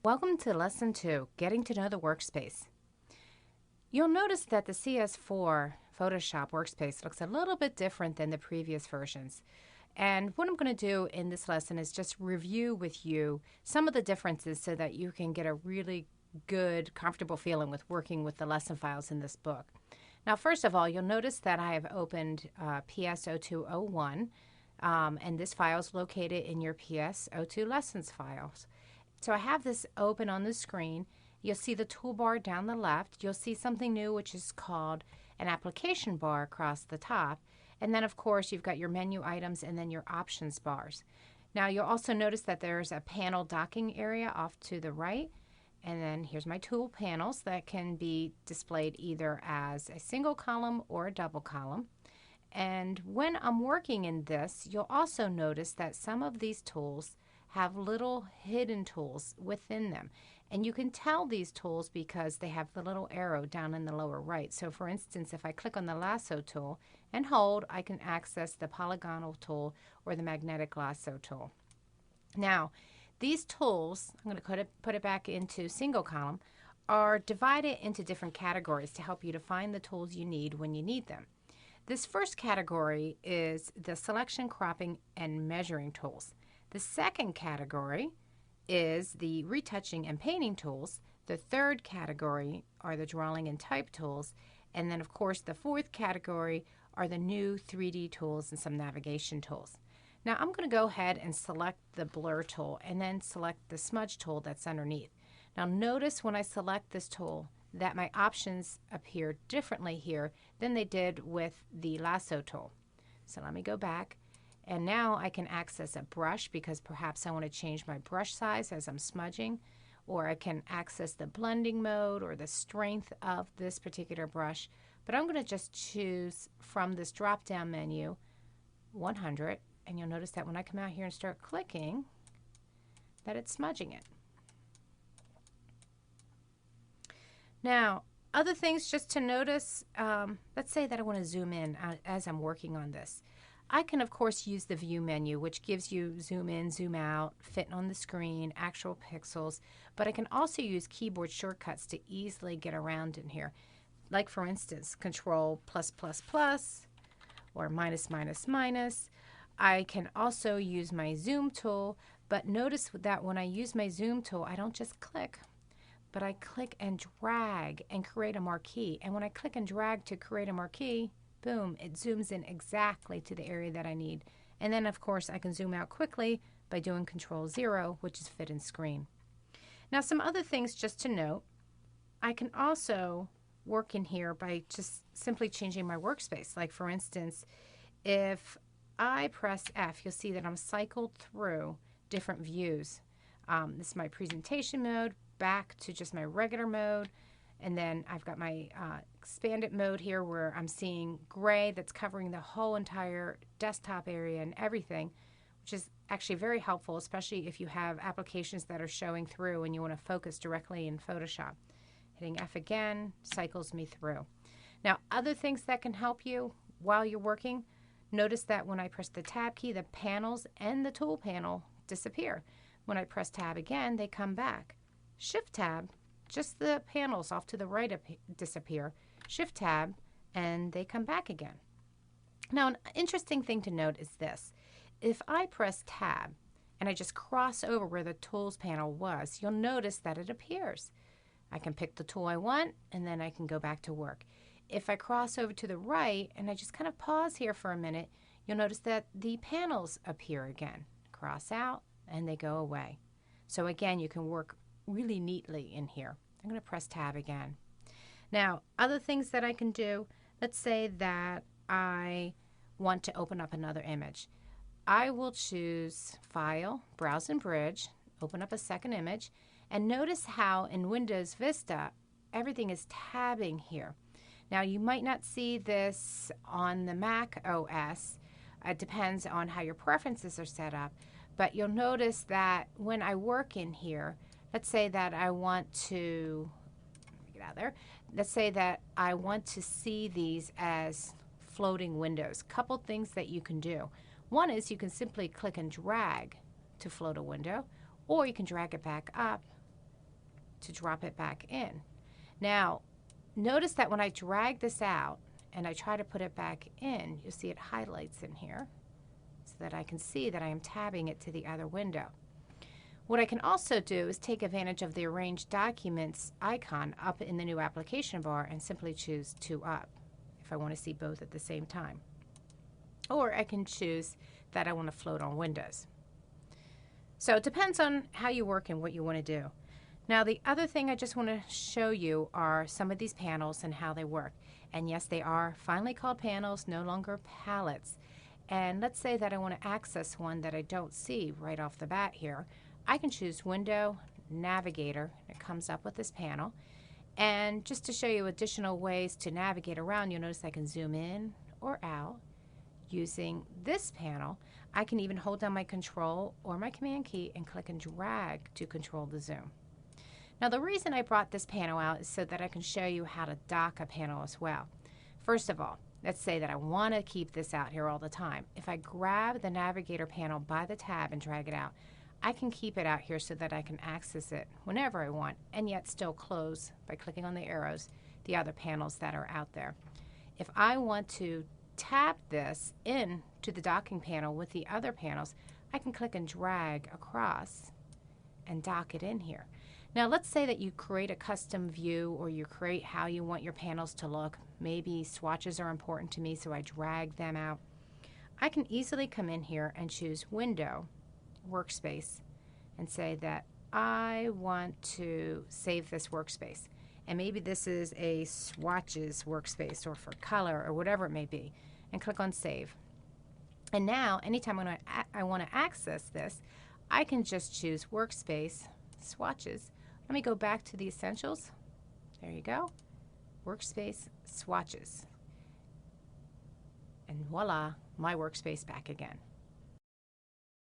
Welcome to Lesson 2, Getting to Know the Workspace. You'll notice that the CS4 Photoshop workspace looks a little bit different than the previous versions. And what I'm going to do in this lesson is just review with you some of the differences so that you can get a really good, comfortable feeling with working with the lesson files in this book. Now, first of all, you'll notice that I have opened PS0201, and this file is located in your PS02 lessons files. So I have this open on the screen. You'll see the toolbar down the left. You'll see something new, which is called an application bar across the top. And then, of course, you've got your menu items and then your options bars. Now, you'll also notice that there's a panel docking area off to the right. And then here's my tool panels that can be displayed either as a single column or a double column. And when I'm working in this, you'll also notice that some of these tools have little hidden tools within them. And you can tell these tools because they have the little arrow down in the lower right. So for instance, if I click on the lasso tool and hold, I can access the polygonal tool or the magnetic lasso tool. Now, these tools, I'm going to put it back into single column, are divided into different categories to help you to find the tools you need when you need them. This first category is the selection, cropping, and measuring tools. The second category is the retouching and painting tools. The third category are the drawing and type tools. And then, of course, the fourth category are the new 3D tools and some navigation tools. Now, I'm going to go ahead and select the blur tool and then select the smudge tool that's underneath. Now, notice when I select this tool that my options appear differently here than they did with the lasso tool. So let me go back. And now I can access a brush because perhaps I want to change my brush size as I'm smudging, or I can access the blending mode or the strength of this particular brush. But I'm going to just choose from this drop-down menu 100, and you'll notice that when I come out here and start clicking, that it's smudging it. Now, other things just to notice, let's say that I want to zoom in as I'm working on this. I can, of course, use the View menu, which gives you zoom in, zoom out, fit on the screen, actual pixels, but I can also use keyboard shortcuts to easily get around in here. Like, for instance, Control +++ or minus. I can also use my Zoom tool, but notice that when I use my Zoom tool, I don't just click, but I click and drag and create a marquee. And when I click and drag to create a marquee, boom, it zooms in exactly to the area that I need. And then, of course, I can zoom out quickly by doing Control 0, which is fit in screen. Now, some other things just to note, I can also work in here by just simply changing my workspace. Like, for instance, if I press F, you'll see that I'm cycled through different views. This is my presentation mode, back to just my regular mode. And then I've got my expanded mode here where I'm seeing gray that's covering the whole entire desktop area and everything, which is actually very helpful, especially if you have applications that are showing through and you want to focus directly in Photoshop. Hitting F again cycles me through. Now, other things that can help you while you're working, notice that when I press the Tab key, the panels and the tool panel disappear. When I press Tab again, they come back. Shift Tab, just the panels off to the right disappear. Shift Tab, and they come back again. Now, an interesting thing to note is this. If I press Tab and I just cross over where the Tools panel was, you'll notice that it appears. I can pick the tool I want, and then I can go back to work. If I cross over to the right and I just kind of pause here for a minute, you'll notice that the panels appear again. Cross out, and they go away. So again, you can work really neatly in here. I'm going to press Tab again. Now, other things that I can do, let's say that I want to open up another image. I will choose File, Browse and Bridge, open up a second image, and notice how in Windows Vista, everything is tabbing here. Now, you might not see this on the Mac OS. It depends on how your preferences are set up, but you'll notice that when I work in here, let's say that I want to, get out of there, let's say that I want to see these as floating windows. Couple things that you can do. One is you can simply click and drag to float a window, or you can drag it back up to drop it back in. Now, notice that when I drag this out and I try to put it back in, you'll see it highlights in here so that I can see that I am tabbing it to the other window. What I can also do is take advantage of the Arrange Documents icon up in the new application bar and simply choose to up if I want to see both at the same time. Or I can choose that I want to float on windows. So it depends on how you work and what you want to do. Now the other thing I just want to show you are some of these panels and how they work. And yes, they are finally called panels, no longer palettes. And let's say that I want to access one that I don't see right off the bat here. I can choose Window, Navigator. It comes up with this panel. And just to show you additional ways to navigate around, you'll notice I can zoom in or out. Using this panel, I can even hold down my Control or my Command key and click and drag to control the zoom. Now the reason I brought this panel out is so that I can show you how to dock a panel as well. First of all, let's say that I want to keep this out here all the time. If I grab the Navigator panel by the tab and drag it out, I can keep it out here so that I can access it whenever I want and yet still close by clicking on the arrows the other panels that are out there. If I want to tap this in to the docking panel with the other panels, I can click and drag across and dock it in here. Now let's say that you create a custom view or you create how you want your panels to look. Maybe swatches are important to me, so I drag them out. I can easily come in here and choose Window, Workspace, and say that I want to save this workspace. And maybe this is a swatches workspace or for color or whatever it may be, and click on Save. And now anytime I want to access this, I can just choose Workspace, Swatches. Let me go back to the Essentials. There you go. Workspace, Swatches. And voila, my workspace back again.